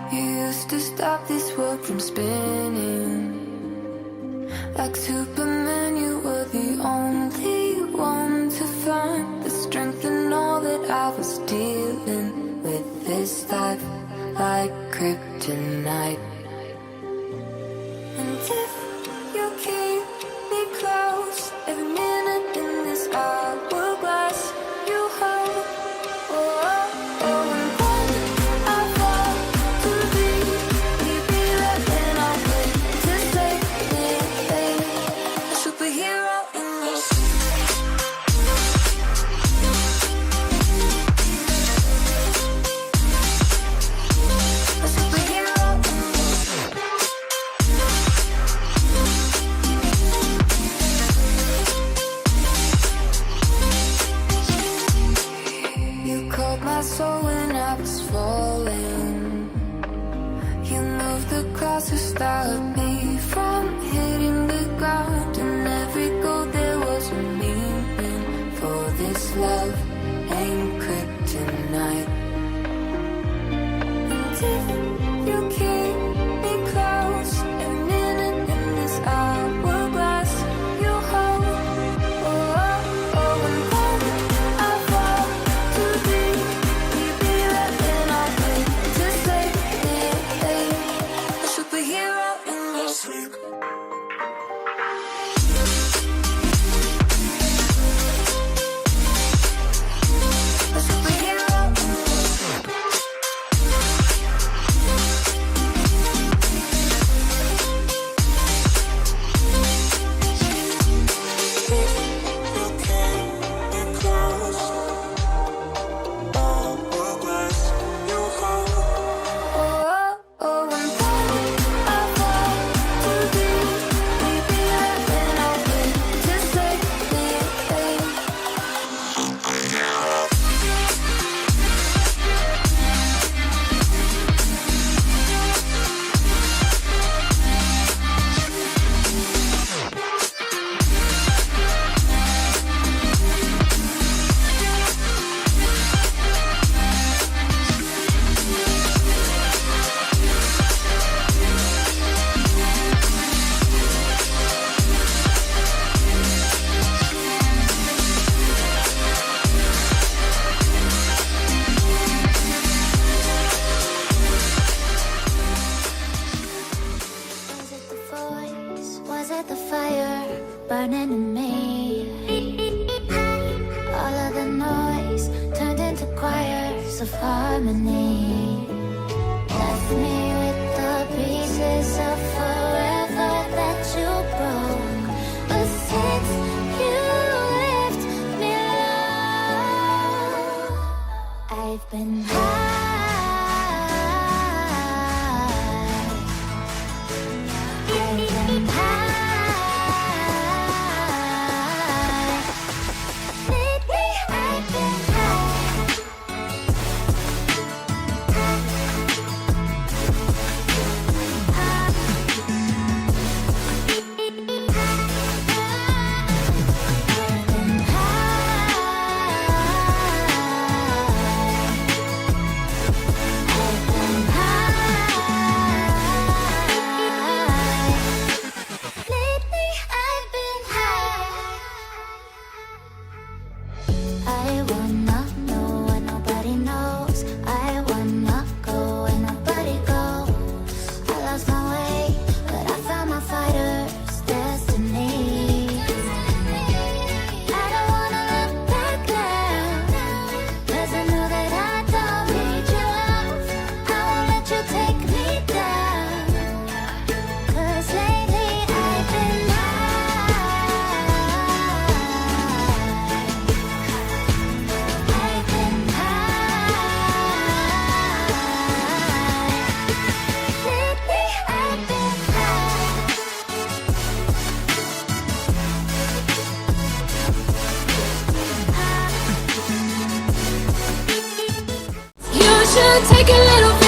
You used to stop this world from spinning. Like Superman, you were the only one to find the strength in all that I was dealing with this life, like kryptonite. And if you keep me close, every minute in this hourglass you hold. Oh, oh, oh, and when I fall to be there, then I'll wait to save me, a superhero in this. A superhero in this. You called my soul when I was falling. You moved the clouds to stop me from hitting the ground. And every goal there was a meaning. For this love ain't kryptonite. And if you keep me close, every minute in this hourglass you hold. Oh, oh, oh, and when I fall to be there, then I'll wait to save me, a superhero in fire burning in me. All of the noise turned into choirs of harmony. Left me with the pieces of forever that you broke. But since you left me alone, I've been high. Take a little